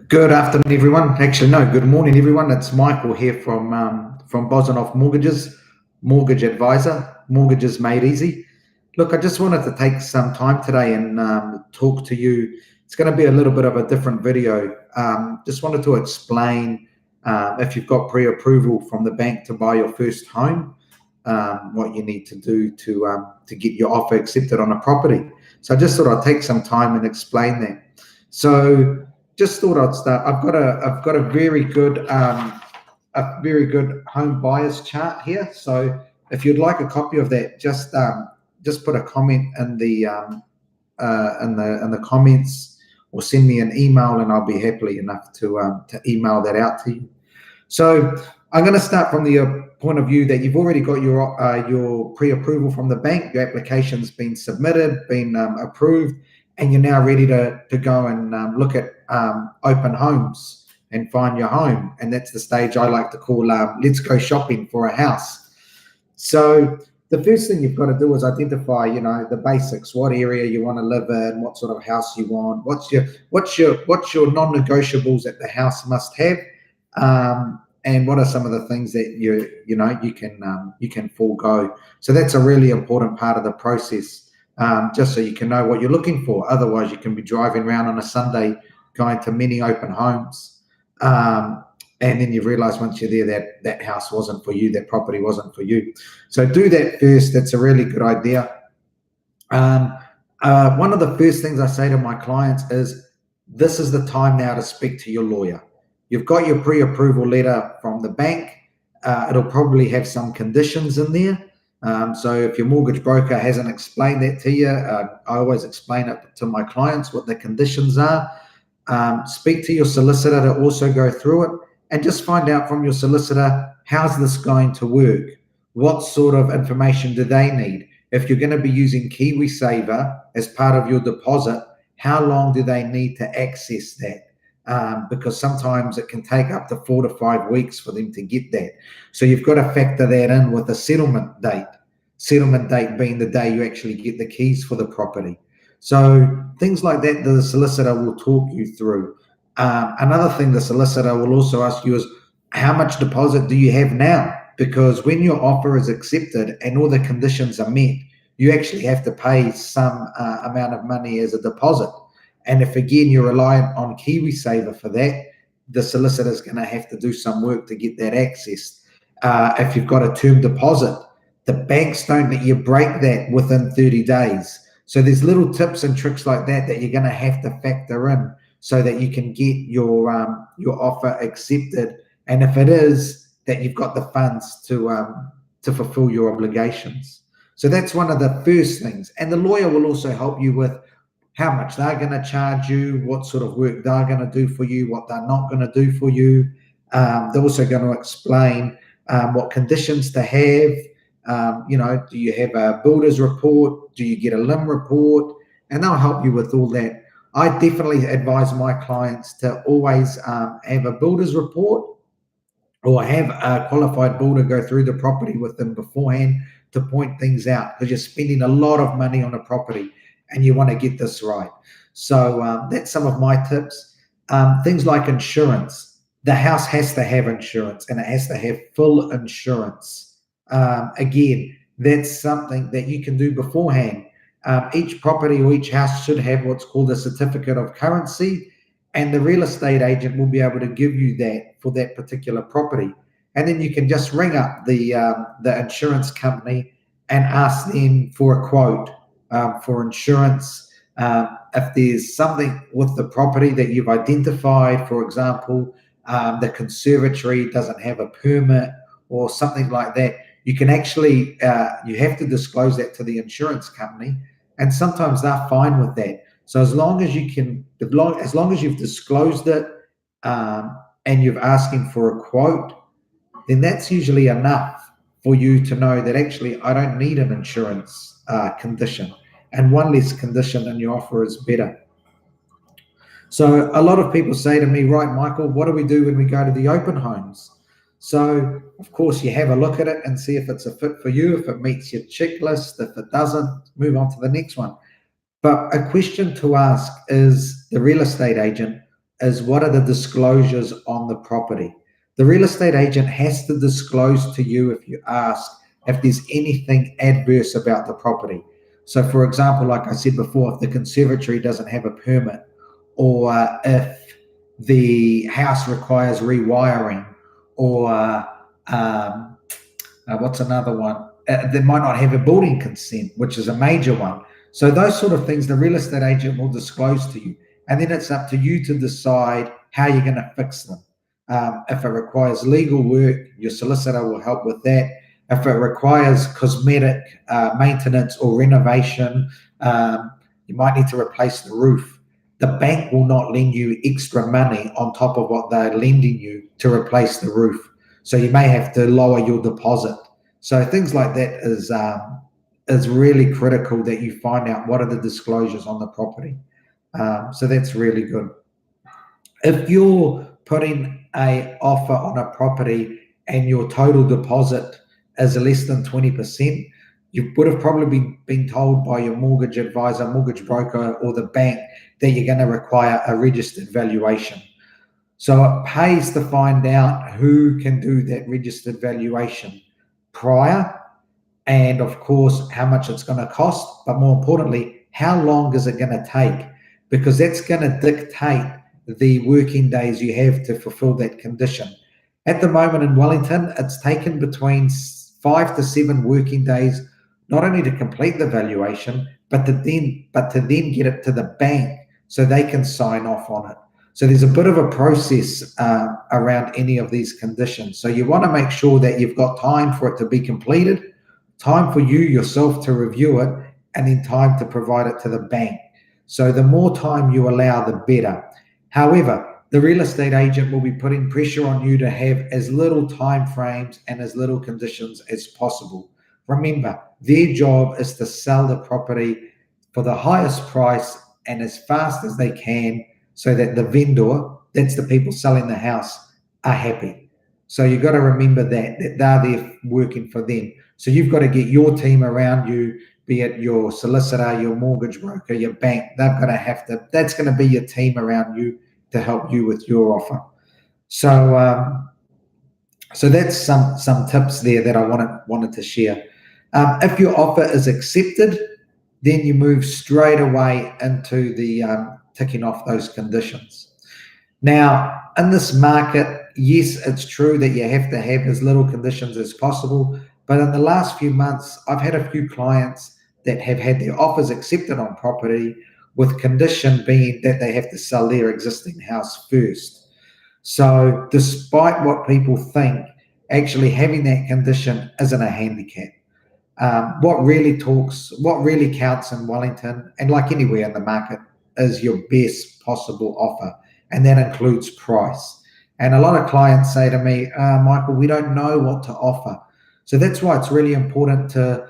Good afternoon, everyone. Actually, no, good morning, everyone. It's Michael here from Bosanoff Mortgages, Mortgage Advisor, Mortgages Made Easy. Look, I just wanted to take some time today and talk to you. It's going to be a little bit of a different video. Just wanted to explain if you've got pre-approval from the bank to buy your first home, what you need to do to get your offer accepted on a property. So I just thought I'd take some time and explain that. So just thought I'd start. I've got a very good home buyers chart here. So if you'd like a copy of that, just put a comment in the comments, or send me an email, and I'll be happy enough to email that out to you. So I'm going to start from the point of view that you've already got your pre-approval from the bank. Your application's been submitted, been approved, and you're now ready to go and look at open homes and find your home. And that's the stage I like to call let's go shopping for a house. So the first thing you've got to do is identify, the basics: what area you want to live in, what sort of house you want, what's your non-negotiables that the house must have, and what are some of the things that you can forego. So that's a really important part of the process. Just so you can know what you're looking for. Otherwise, you can be driving around on a Sunday going to many open homes, and then you realize once you're there that house wasn't for you, that property wasn't for you. So do that first. That's a really good idea. One of the first things I say to my clients is, this is the time now to speak to your lawyer. You've got your pre-approval letter from the bank. It'll probably have some conditions in there. So if your mortgage broker hasn't explained that to you, I always explain it to my clients what the conditions are. Speak to your solicitor to also go through it, and just find out from your solicitor, how's this going to work? What sort of information do they need? If you're going to be using KiwiSaver as part of your deposit, how long do they need to access that? Because sometimes it can take up to 4 to 5 weeks for them to get that. So you've got to factor that in with a settlement date. Settlement date being the day you actually get the keys for the property. So things like that, the solicitor will talk you through. Another thing the solicitor will also ask you is, how much deposit do you have now? Because when your offer is accepted and all the conditions are met, you actually have to pay some amount of money as a deposit. And if, again, you're reliant on KiwiSaver for that, the solicitor is going to have to do some work to get that accessed. If you've got a term deposit, the banks don't let you break that within 30 days. So there's little tips and tricks like that you're going to have to factor in so that you can get your offer accepted. And if it is, that you've got the funds to fulfill your obligations. So that's one of the first things. And the lawyer will also help you with how much they're going to charge you, what sort of work they're going to do for you, what they're not going to do for you. They're also going to explain what conditions to have. Do you have a builder's report? Do you get a limb report? And they'll help you with all that. I definitely advise my clients to always have a builder's report, or have a qualified builder go through the property with them beforehand to point things out, because you're spending a lot of money on a property and you want to get this right. So that's some of my tips. Things like insurance. The house has to have insurance, and it has to have full insurance. Again, that's something that you can do beforehand. Each property or each house should have what's called a certificate of currency, and the real estate agent will be able to give you that for that particular property. And then you can just ring up the insurance company and ask them for a quote for insurance. If there's something with the property that you've identified, for example, the conservatory doesn't have a permit or something like that, you can actually, you have to disclose that to the insurance company, and sometimes they're fine with that. So as long as you've disclosed it and you've asking for a quote, then that's usually enough for you to know that actually I don't need an insurance condition, and one less condition in your offer is better. So a lot of people say to me, right, Michael, what do we do when we go to the open homes? So, of course, you have a look at it and see if it's a fit for you, if it meets your checklist. If it doesn't, move on to the next one. But a question to ask is the real estate agent, is what are the disclosures on the property. The real estate agent has to disclose to you if you ask if there's anything adverse about the property. So, for example, like I said before, if the conservatory doesn't have a permit, or if the house requires rewiring, or what's another one? They might not have a building consent, which is a major one. So those sort of things, the real estate agent will disclose to you. And then it's up to you to decide how you're going to fix them. If it requires legal work, your solicitor will help with that. If it requires cosmetic maintenance or renovation, you might need to replace the roof. The bank will not lend you extra money on top of what they're lending you to replace the roof. So you may have to lower your deposit. So things like that is really critical, that you find out what are the disclosures on the property. So that's really good. If you're putting an offer on a property and your total deposit is less than 20%, you would have probably been told by your mortgage advisor, mortgage broker, or the bank that you're going to require a registered valuation. So it pays to find out who can do that registered valuation prior, and of course, how much it's going to cost, but more importantly, how long is it going to take? Because that's going to dictate the working days you have to fulfill that condition. At the moment in Wellington, it's taken between 5 to 7 working days, not only to complete the valuation, but to then get it to the bank so they can sign off on it. So there's a bit of a process around any of these conditions. So you want to make sure that you've got time for it to be completed, time for you yourself to review it, and then time to provide it to the bank. So the more time you allow, the better. However, the real estate agent will be putting pressure on you to have as little time frames and as little conditions as possible. Remember, their job is to sell the property for the highest price and as fast as they can, so that the vendor, that's the people selling the house, are happy. So you've got to remember that they're there working for them. So you've got to get your team around you, be it your solicitor, your mortgage broker, your bank. That's going to be your team around you to help you with your offer. So so that's some tips there that I wanted to share. If your offer is accepted, then you move straight away into the ticking off those conditions. Now, in this market, yes, it's true that you have to have as little conditions as possible. But in the last few months, I've had a few clients that have had their offers accepted on property, with condition being that they have to sell their existing house first. So despite what people think, actually having that condition isn't a handicap. What really counts in Wellington, and like anywhere in the market, is your best possible offer, and that includes price. And a lot of clients say to me, Michael, we don't know what to offer. So that's why it's really important to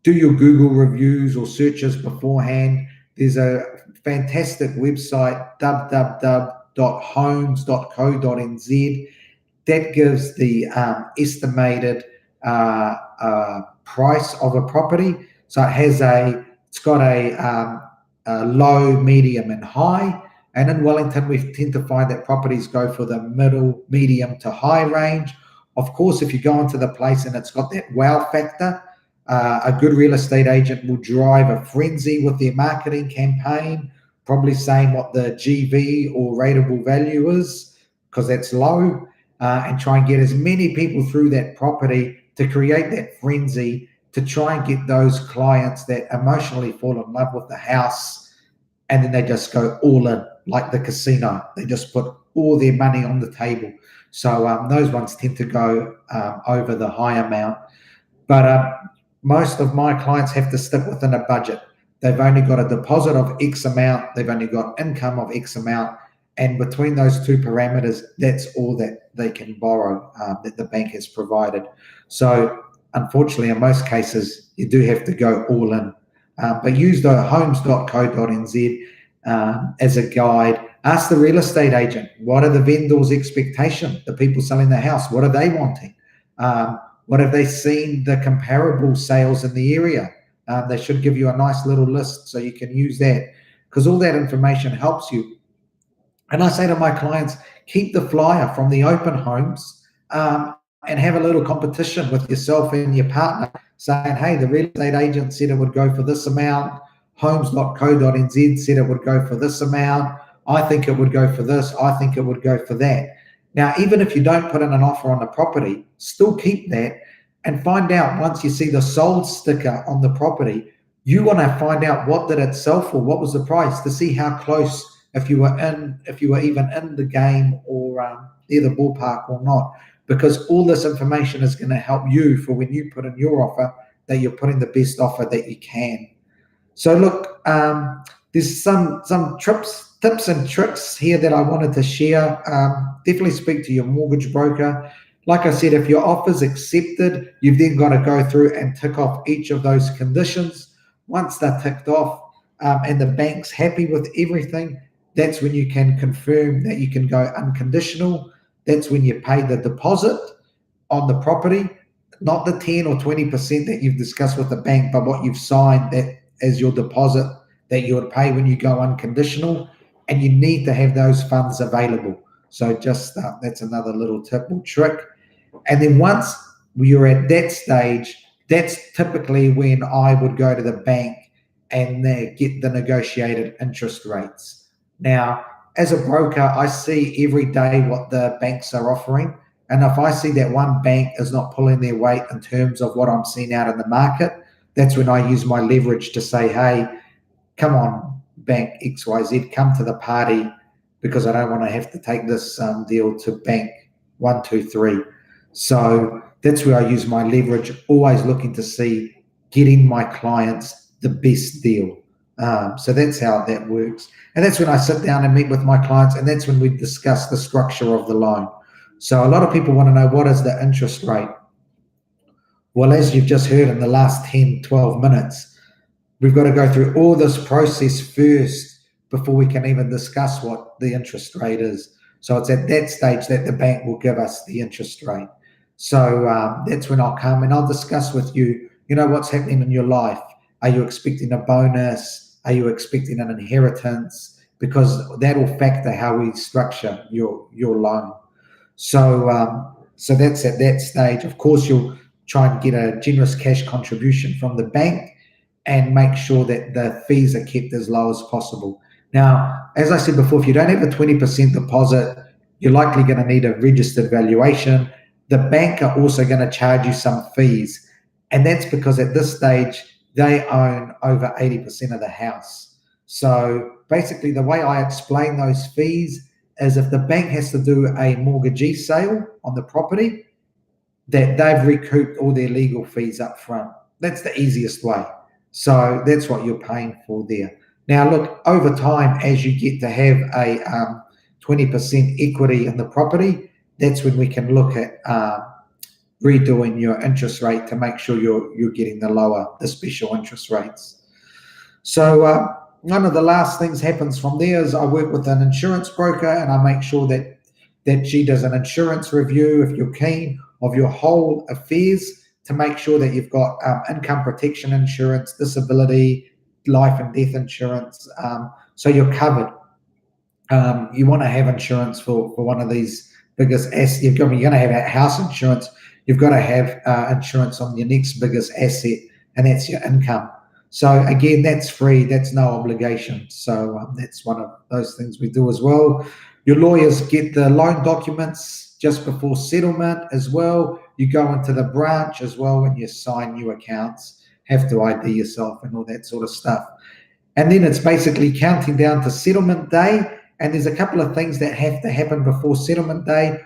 do your Google reviews or searches beforehand. There's a fantastic website, www.homes.co.nz, that gives the estimated price of a property. So it's got a low, medium, and high. And in Wellington, we tend to find that properties go for the middle, medium to high range. Of course, if you go into the place and it's got that wow factor, a good real estate agent will drive a frenzy with their marketing campaign, probably saying what the GV or rateable value is, because that's low, and try and get as many people through that property to create that frenzy, to try and get those clients that emotionally fall in love with the house, and then they just go all in, like the casino. They just put all their money on the table. So those ones tend to go over the high amount. But most of my clients have to stick within a budget. They've only got a deposit of X amount. They've only got income of X amount. And between those two parameters, that's all that they can borrow that the bank has provided. So unfortunately, in most cases, you do have to go all in. But use the homes.co.nz as a guide. Ask the real estate agent, what are the vendor's expectation? The people selling the house, what are they wanting? What have they seen the comparable sales in the area? They should give you a nice little list so you can use that, because all that information helps you And I say to my clients, keep the flyer from the open homes, and have a little competition with yourself and your partner saying, hey, the real estate agent said it would go for this amount. Homes.co.nz said it would go for this amount. I think it would go for this. I think it would go for that. Now, even if you don't put in an offer on the property, still keep that and find out once you see the sold sticker on the property, you want to find out what did it sell for, what was the price, to see how close, if you were even in the game or near the ballpark or not, because all this information is going to help you for when you put in your offer that you're putting the best offer that you can. So look, there's some tips and tricks here that I wanted to share. Definitely speak to your mortgage broker. Like I said, if your offer's accepted, you've then got to go through and tick off each of those conditions. Once they're ticked off and the bank's happy with everything, that's when you can confirm that you can go unconditional. That's when you pay the deposit on the property, not the 10 or 20% that you've discussed with the bank, but what you've signed that as your deposit that you would pay when you go unconditional, and you need to have those funds available. So just that's another little tip or trick. And then once you're at that stage, that's typically when I would go to the bank and get the negotiated interest rates. Now, as a broker, I see every day what the banks are offering. And if I see that one bank is not pulling their weight in terms of what I'm seeing out in the market, that's when I use my leverage to say, hey, come on, bank XYZ, come to the party, because I don't want to have to take this deal to bank 1, 2, 3. So that's where I use my leverage, always looking to see getting my clients the best deal. So that's how that works. And that's when I sit down and meet with my clients, and that's when we discuss the structure of the loan. So a lot of people want to know, what is the interest rate? Well, as you've just heard in the last 10, 12 minutes, we've got to go through all this process first before we can even discuss what the interest rate is. So it's at that stage that the bank will give us the interest rate. So that's when I'll come and I'll discuss with you, what's happening in your life. Are you expecting a bonus? Are you expecting an inheritance? Because that will factor how we structure your loan. So that's at that stage. Of course, you'll try and get a generous cash contribution from the bank and make sure that the fees are kept as low as possible. Now, as I said before, if you don't have a 20% deposit, you're likely going to need a registered valuation. The bank are also going to charge you some fees. And that's because at this stage, they own over 80% of the house. So basically, the way I explain those fees is if the bank has to do a mortgagee sale on the property, that they've recouped all their legal fees up front. That's the easiest way. So that's what you're paying for there. Now, look, over time, as you get to have a 20% equity in the property, that's when we can look at redoing your interest rate to make sure you're getting the special interest rates. So one of the last things happens from there is I work with an insurance broker, and I make sure that she does an insurance review, if you're keen, of your whole affairs to make sure that you've got income protection insurance, disability, life and death insurance, so you're covered. You want to have insurance for one of these biggest assets. You're going to have house insurance. You've got to have insurance on your next biggest asset, and that's your income. So again, that's free. That's no obligation. So that's one of those things we do as well. Your lawyers get the loan documents just before settlement as well. You go into the branch as well when you sign new accounts, have to ID yourself and all that sort of stuff. And then it's basically counting down to settlement day. And there's a couple of things that have to happen before settlement day.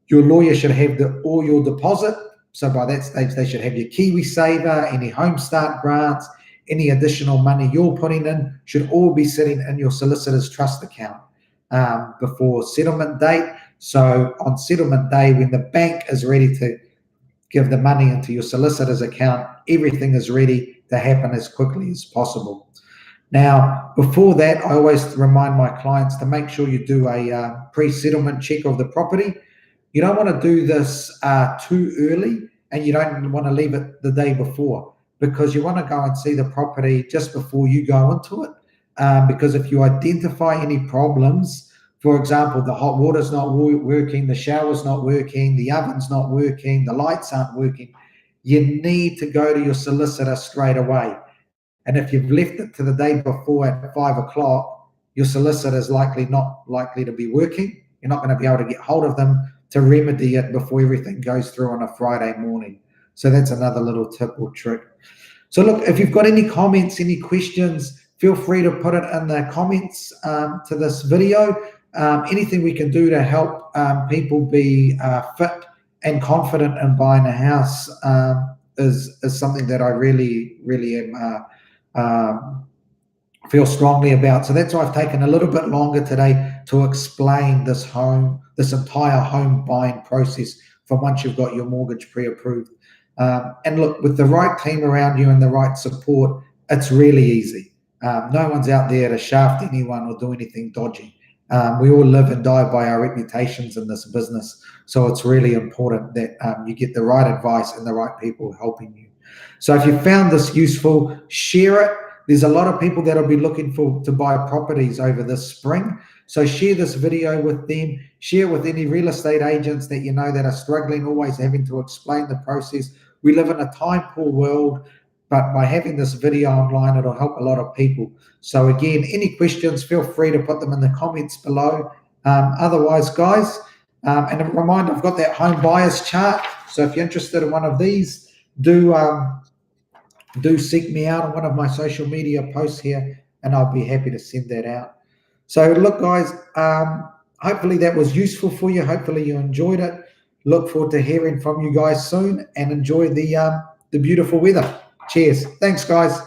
Your lawyer should have all your deposit. So by that stage, they should have your KiwiSaver, any Home Start grants, any additional money you're putting in should all be sitting in your solicitor's trust account before settlement date. So on settlement day, when the bank is ready to give the money into your solicitor's account, everything is ready to happen as quickly as possible. Now, before that, I always remind my clients to make sure you do a pre-settlement check of the property. You don't want to do this too early, and you don't want to leave it the day before, because you want to go and see the property just before you go into it. Because if you identify any problems for example, the hot water's not working, the shower's not working, the oven's not working, the lights aren't working, you need to go to your solicitor straight away. And if you've left it to the day before at 5 o'clock, your solicitor is not likely to be working. You're not going to be able to get hold of them to remedy it before everything goes through on a Friday morning. So that's another little tip or trick. So look, if you've got any comments, any questions, feel free to put it in the comments to this video. Anything we can do to help people be fit and confident in buying a house is something that I really am feel strongly about. So that's why I've taken a little bit longer today to explain this entire home buying process from once you've got your mortgage pre-approved. And look, with the right team around you and the right support, it's really easy. No one's out there to shaft anyone or do anything dodgy. We all live and die by our reputations in this business. So it's really important that you get the right advice and the right people helping you. So if you found this useful, share it. There's a lot of people that will be looking to buy properties over this spring. So share this video with them. Share with any real estate agents that you know that are struggling, always having to explain the process. We live in a time-poor world, but by having this video online, it'll help a lot of people. So again, any questions, feel free to put them in the comments below. Otherwise, guys, and a reminder, I've got that home buyers chart. So if you're interested in one of these, do seek me out on one of my social media posts here, and I'll be happy to send that out. So look, guys, hopefully that was useful for you. Hopefully you enjoyed it. Look forward to hearing from you guys soon, and enjoy the beautiful weather. Cheers. Thanks, guys.